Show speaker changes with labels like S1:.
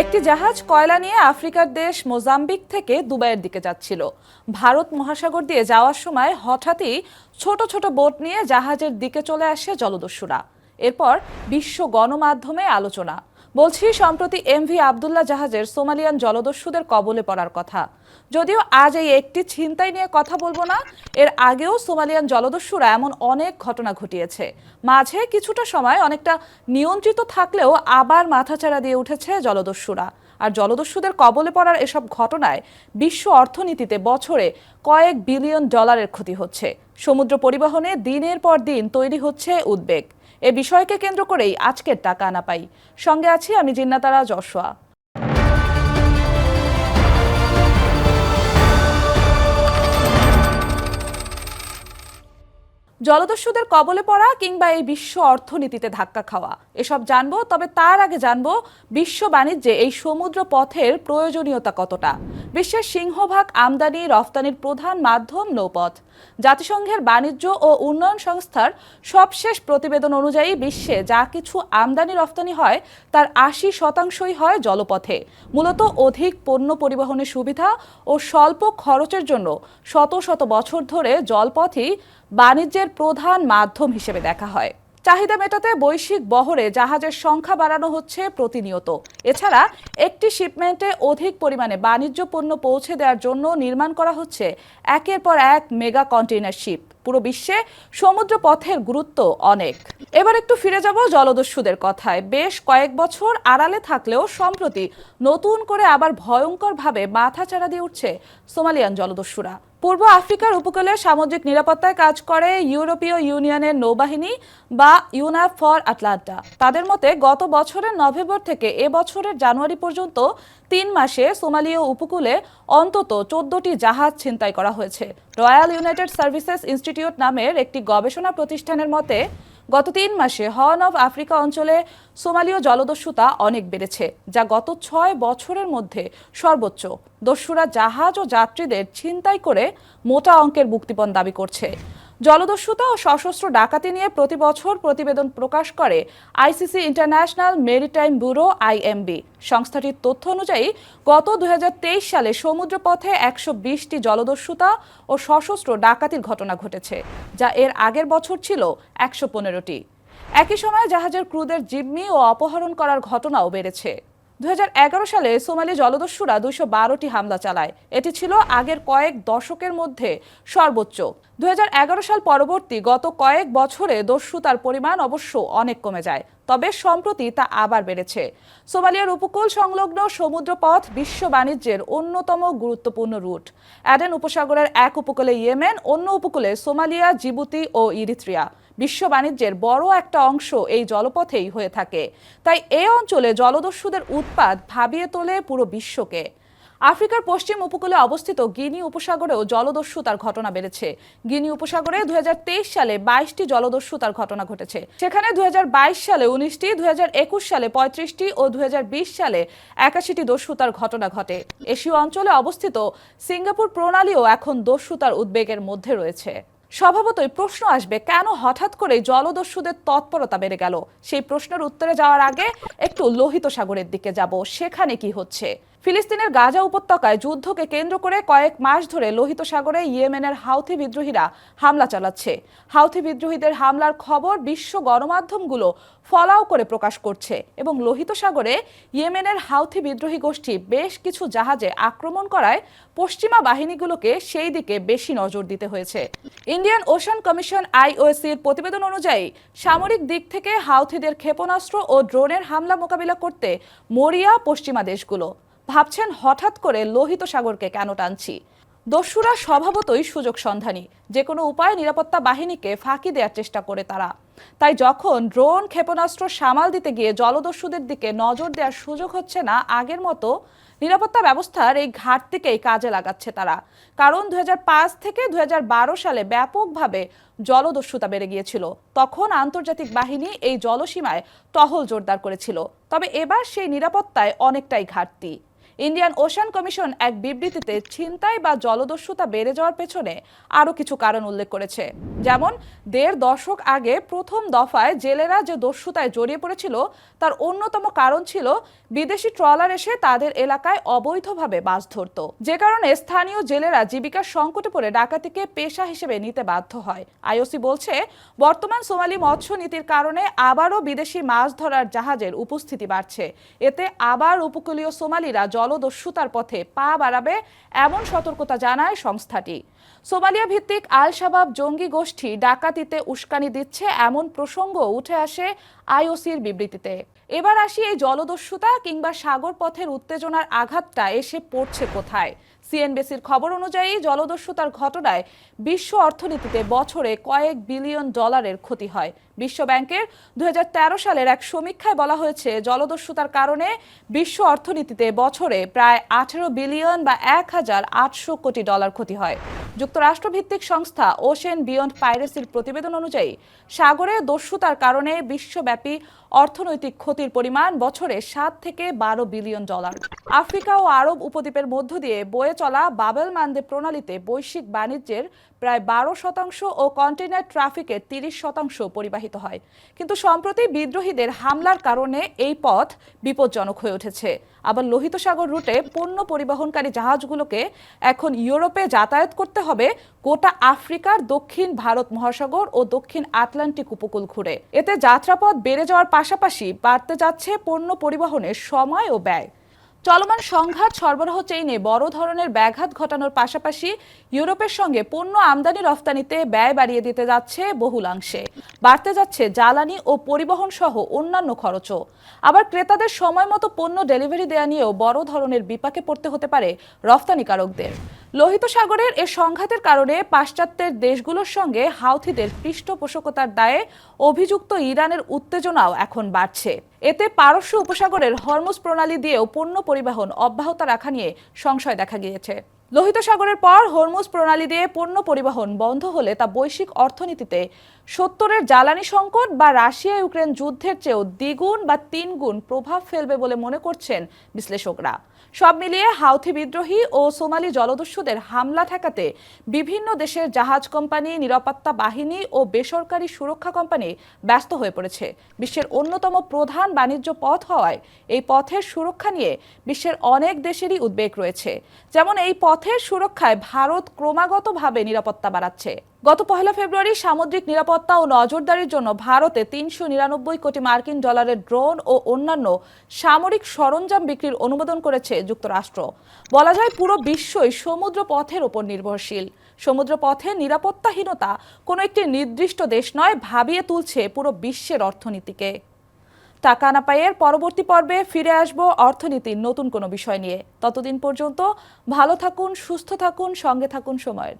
S1: একটি জাহাজ কয়লা নিয়ে আফ্রিকার দেশ মোজাম্বিক থেকে দুবাইয়ের দিকে যাচ্ছিল। ভারত মহাসাগর দিয়ে যাওয়ার সময় হঠাৎই ছোট ছোট বোট নিয়ে জাহাজের দিকে চলে আসে জলদস্যুরা। এরপর বিশ্ব গণমাধ্যমে আলোচনা। বলছি, সম্প্রতি এমভি আবদুল্লাহ জাহাজের সোমালিয়ান জলদস্যুদের কবলে পড়ার কথা। যদিও আজ এই একটি ছিনতাই নিয়ে কথা বলবো না, এর আগেও সোমালিয়ান জলদস্যুরা এমন অনেক ঘটনা ঘটিয়েছে। মাঝে কিছুটা সময় অনেকটা নিয়ন্ত্রিত থাকলেও আবার মাথাচাড়া দিয়ে উঠেছে জলদস্যুরা। আর জলদস্যুদের কবলে পড়ার এসব ঘটনায় বিশ্ব অর্থনীতিতে বছরে কয়েক বিলিয়ন ডলারের ক্ষতি হচ্ছে। সমুদ্র পরিবহনে দিনের পর দিন তৈরি হচ্ছে উদ্বেগ। এ বিষয়কে কেন্দ্র করেই আজকের টাকা আনা পাই। সঙ্গে আছি আমি জিন্নাতারা যশোয়া। জলদস্যুদের কবলে পড়া কিংবা এই বিশ্ব অর্থনীতিতে ধাক্কা খাওয়া এসব জানবো, তবে তার আগে জানবো বিশ্ব বাণিজ্যে এই সমুদ্র পথের প্রয়োজনীয়তা কতটা। বিশ্বের সিংহভাগ আমদানি রফতানির প্রধান মাধ্যম নৌপথ। জাতিসংঘের বাণিজ্য ও উন্নয়ন সংস্থার সবশেষ প্রতিবেদন অনুযায়ী বিশ্বে যা কিছু আমদানি রফতানি হয় তার ৮০% হয় জলপথে। মূলত অধিক পণ্য পরিবহনের সুবিধা ও স্বল্প খরচের জন্য শত শত বছর ধরে জলপথই বাণিজ্যের প্রধান মাধ্যম হিসেবে দেখা হয়। চাহিদা মেটাতে বৈশ্বিক বহরে জাহাজের সংখ্যা বাড়ানো হচ্ছে প্রতিনিয়ত। এছাড়া একটি শিপমেন্টে অধিক পরিমাণে বাণিজ্য পণ্য পৌঁছে দেওয়ার জন্য নির্মাণ করা হচ্ছে একের পর এক মেগা কন্টেইনার শিপ। পুরো বিশ্বে সমুদ্র পথের গুরুত্ব অনেক। এবার একটু ফিরে যাব জলদস্যুদের কথায়। বেশ কয়েক বছর আড়ালে থাকলেও সম্প্রতি নতুন করে আবার ভয়ঙ্করভাবে মাথাচাড়া দিয়ে উঠছে সোমালিয়ান জলদস্যুরা। পূর্ব আফ্রিকার উপকূলে সামুদ্রিক নিরাপত্তায় কাজ করে ইউরোপীয় ইউনিয়নের নৌবাহিনী বা ইউনাফ ফর আটলান্টা। তাদের মতে গত বছরের নভেম্বর থেকে এ বছরের জানুয়ারি পর্যন্ত ৩ মাসে সোমালীয় উপকূলে অন্তত ১৪টি জাহাজ ছিনতাই করা হয়েছে। রয়্যাল ইউনাইটেড সার্ভিসেস ইনস্টিটিউট নামের একটি গবেষণা প্রতিষ্ঠানের মতে গত ৩ মাসে হর্ন অফ আফ্রিকা অঞ্চলে সোমালীয় জলদস্যুতা অনেক বেড়েছে, যা গত ৬ বছরের মধ্যে সর্বোচ্চ। দস্যুরা জাহাজ ও যাত্রীদের ছিনতাই করে মোটা অঙ্কের মুক্তিপণ দাবি করছে। জলদস্যুতা ও সশস্ত্র ডাকাতি নিয়ে প্রতি বছর প্রতিবেদন প্রকাশ করে ICC international maritime bureau IMB. সংস্থাটির তথ্য অনুযায়ী গত ২০২৩ সালে সমুদ্রপথে ১২০টি জলদস্যুতা ও সশস্ত্র ডাকাতির ঘটনা ঘটেছে, যা এর আগের বছর ছিল ১১৫টি। একই সময় জাহাজের ক্রুদের জিম্মি ও অপহরণ করার ঘটনাও বেড়েছে। ২০১১ সালে সোমালি জলদস্যুরা ২১২টি হামলা চালায়। এটি ছিল আগের কয়েক দশকের মধ্যে সর্বোচ্চ। ২০১১ সাল পরবর্তী গত কয়েক বছরে দস্যুতার পরিমাণ অবশ্য অনেক কমে যায়, তবে সম্প্রতি তা আবার বেড়েছে। সোমালিয়ার উপকূল সংলগ্ন সমুদ্রপথ বিশ্ব বাণিজ্যের অন্যতম গুরুত্বপূর্ণ রুট। অ্যাডেন উপসাগরের এক উপকূলে ইয়েমেন, অন্য উপকূলে সোমালিয়া, জিবুতি ও ইরিত্রিয়া। বিশ্ব বাণিজ্যের বড় একটা অংশ এই জলপথেই হয়ে থাকে। তাই এই অঞ্চলে জলদস্যুদের উৎপাত ভাবিয়ে তোলে পুরো বিশ্বকে। আফ্রিকার পশ্চিম উপকূলে অবস্থিত গিনি উপসাগরেও জলদস্যুতার ঘটনা বেড়েছে। গিনি উপসাগরে ২০২৩ সালে ২২টি জলদস্যুতার ঘটনা ঘটেছে। সেখানে ২০২২ সালে ১৯টি, ২০২১ সালে ৩৫টি ও ২০২০ সালে ৮১টি দস্যুতার ঘটনা ঘটে। এশীয় অঞ্চলে অবস্থিত সিঙ্গাপুর প্রণালীও এখন দস্যুতার উদ্বেগের মধ্যে রয়েছে। স্বভাবতই প্রশ্ন আসবে, কেন হঠাৎ করে জলদস্যুদের তৎপরতা বেড়ে গেল? সেই প্রশ্নের উত্তরে যাওয়ার আগে একটু লোহিত সাগরের দিকে যাব। সেখানে কি হচ্ছে? ফিলিস্তিনের গাজা উপত্যকায় যুদ্ধকে কেন্দ্র করে কয়েক মাস ধরে লোহিত সাগরে ইয়েমেনের হাউথি বিদ্রোহীরা হামলা চালাচ্ছে। হাউথি বিদ্রোহীদের হামলার খবর বিশ্ব গণমাধ্যমগুলো ফলাও করে প্রকাশ করছে এবং লোহিত সাগরে ইয়েমেনের হাউথি বিদ্রোহী গোষ্ঠী বেশ কিছু জাহাজে আক্রমণ করায় পশ্চিমা বাহিনীগুলোকে সেই দিকে বেশি নজর দিতে হয়েছে। ইন্ডিয়ান ওশান কমিশন আইওসির প্রতিবেদন অনুযায়ী সামরিক দিক থেকে হাউথিদের ক্ষেপণাস্ত্র ও ড্রোনের হামলা মোকাবিলা করতে মরিয়া পশ্চিমা দেশগুলো। ভাবছেন হঠাৎ করে লোহিত সাগরকে কেন টানছি? দস্যুরা স্বভাবতই সুযোগ সন্ধানী। যে কোনো উপায়ে নিরাপত্তা বাহিনীকে ফাঁকি দেওয়ার চেষ্টা করে তারা। তাই যখন ড্রোন ক্ষেপণাস্ত্র সামাল দিতে গিয়ে জলদস্যুদের দিকে নজর দেওয়ার সুযোগ হচ্ছে না আগের মতো, নিরাপত্তা ব্যবস্থার এই ঘাটতিকেই কাজে লাগাচ্ছে তারা। কারণ ২০০৫ থেকে ২০১২ সালে ব্যাপকভাবে জলদস্যুতা বেড়ে গিয়েছিল। তখন আন্তর্জাতিক বাহিনী এই জলসীমায় টহল জোরদার করেছিল। তবে এবার সেই নিরাপত্তায় অনেকটাই ঘাটতি। ইন্ডিয়ান ওশান কমিশন এক বিবৃতিতে ছিনতাই বা জলদস্যুতা বেড়ে যাওয়ার পেছনে আরও কিছু কারণ উল্লেখ করেছে। যেমন ১.৫ দশক আগে প্রথম দফায় জেলেরা যে দস্যুতায় জড়িয়ে পড়েছিল তার অন্যতম কারণ ছিল বিদেশি ট্রলার এসে তাদের এলাকায় অবৈধভাবে মাছ ধরত, যে কারণে স্থানীয় জেলেরা জীবিকার সংকটে পড়ে ডাকাতিকে পেশা হিসেবে নিতে বাধ্য হয়। আইওসি বলছে, বর্তমান সোমালি মৎস্য নীতির কারণে আবারও বিদেশি মাছ ধরার জাহাজের উপস্থিতি বাড়ছে। এতে আবার উপকূলীয় সোমালিরা জলদস্যুতার পথে পা বাড়াবে এমন সতর্কতা জানায় সংস্থাটি। সোমালিয়া ভিত্তিক আল শাবাব জঙ্গি গোষ্ঠী ডাকাতিতে উস্কানি দিচ্ছে এমন প্রসঙ্গ উঠে আসে আইওসির বিবৃতিতে। এবার আসি এই জলদস্যুতা কিংবা সাগর পথের উত্তেজনার আঘাতটা এসে পড়ছে কোথায়। সিএনবিসির খবর অনুযায়ী জলদস্যুতার ঘটনায় বিশ্ব অর্থনীতিতে বছরে কয়েক বিলিয়ন ডলারের ক্ষতি হয়। বিশ্বব্যাংকের ২০১৩ সালের এক সমীক্ষায় বলা হয়েছে, জলদস্যুতার কারণে বিশ্ব অর্থনীতিতে বছরে প্রায় ১৮ বিলিয়ন বা ১,৮০০ কোটি ডলার ক্ষতি হয়। যুক্তরাষ্ট্রভিত্তিক সংস্থা ওশেন বিয়ন্ড পাইরেসির প্রতিবেদন অনুযায়ী সাগরে দস্যুতার কারণে বিশ্বব্যাপী অর্থনৈতিক ক্ষতির পরিমাণ বছরে ৭ থেকে ১২ বিলিয়ন ডলার। আফ্রিকা ও আরব উপদ্বীপের মধ্য দিয়ে বয়ে চলা বাবেল মান্দে প্রণালীতে বৈশ্বিক বাণিজ্যের প্রায় ১২% ও কন্টেইনার ট্রাফিকের ৩০% পরিবাহিত হয়। কিন্তু সম্প্রতি বিদ্রোহীদের হামলার কারণে এই পথ বিপজ্জনক হয়ে উঠেছে। আবার লোহিত সাগর রুটে পণ্য পরিবহনকারী জাহাজগুলোকে এখন ইউরোপে যাতায়াত করতে হবে গোটা আফ্রিকার দক্ষিণ ভারত মহাসাগর ও দক্ষিণ আটলান্টিক উপকূল ঘুরে। এতে যাত্রাপথ বেড়ে যাওয়ার পাশাপাশি বাড়তে যাচ্ছে পণ্য পরিবহনের সময় ও ব্যয়। চলমান সংঘাত সরবরাহ চেইনে বড় ধরনের ব্যাঘাত ঘটানোর পাশাপাশি ইউরোপের সঙ্গে পণ্য আমদানি রফতানিতে ব্যয় বাড়িয়ে দিতে যাচ্ছে বহুলাংশে। বাড়তে যাচ্ছে জ্বালানি ও পরিবহন সহ অন্যান্য খরচও। আবার ক্রেতাদের সময় মতো পণ্য ডেলিভারি দেয়া নিয়েও বড় ধরনের বিপাকে পড়তে হতে পারে রফতানিকারকদের। লোহিত সাগরের এ সংঘাতের কারণে পাশ্চাত্যের দেশগুলোর সঙ্গে হাউথিদের পৃষ্ঠপোষকতার দায়ে অভিযুক্ত ইরানের উত্তেজনাও এখন বাড়ছে। এতে পারস্য উপসাগরের হরমুজ প্রণালী দিয়েও পণ্য পরিবহন অব্যাহত রাখা নিয়ে সংশয় দেখা গিয়েছে। লোহিত সাগরের পর হরমুজ প্রণালী দিয়ে পণ্য পরিবহন বন্ধ হলে তা বৈশ্বিক অর্থনীতিতে ৭০-এর জ্বালানি সংকট বা রাশিয়া ইউক্রেন যুদ্ধের চেয়েও দ্বিগুণ বা তিনগুণ প্রভাব ফেলবে বলে মনে করছেন বিশ্লেষকরা। সব মিলিয়ে হাউথি বিদ্রোহী ও সোমালি জলদস্যুদের হামলা ঠেকাতে বিভিন্ন দেশের জাহাজ কোম্পানি, নিরাপত্তা বাহিনী ও বেসরকারি সুরক্ষা কোম্পানি ব্যস্ত হয়ে পড়েছে। বিশ্বের অন্যতম প্রধান বাণিজ্য পথ হওয়ায় এই পথের সুরক্ষা নিয়ে বিশ্বের অনেক দেশেরই উদ্বেগ রয়েছে। যেমন এই পথের সুরক্ষায় ভারত ক্রমাগতভাবে নিরাপত্তা বাড়াচ্ছে। গত ১ ফেব্রুয়ারি সামুদ্রিক নিরাপত্তা ও নজরদারির জন্য ভারতে ৩৯৯ কোটি মার্কিন ডলারের ড্রোন ও অন্যান্য সামরিক সরঞ্জাম বিক্রির অনুমোদন করেছে যুক্তরাষ্ট্র। বলা যায় পুরো বিশ্বই সমুদ্র পথের ওপর নির্ভরশীল। সমুদ্র পথে নিরাপত্তাহীনতা কোনো একটি নির্দিষ্ট দেশ নয়, ভাবিয়ে তুলছে পুরো বিশ্বের অর্থনীতিকে। টাকা না পাইয়ের পরবর্তী পর্বে ফিরে আসব অর্থনীতির নতুন কোনো বিষয় নিয়ে। ততদিন পর্যন্ত ভালো থাকুন, সুস্থ থাকুন, সঙ্গে থাকুন সময়ের।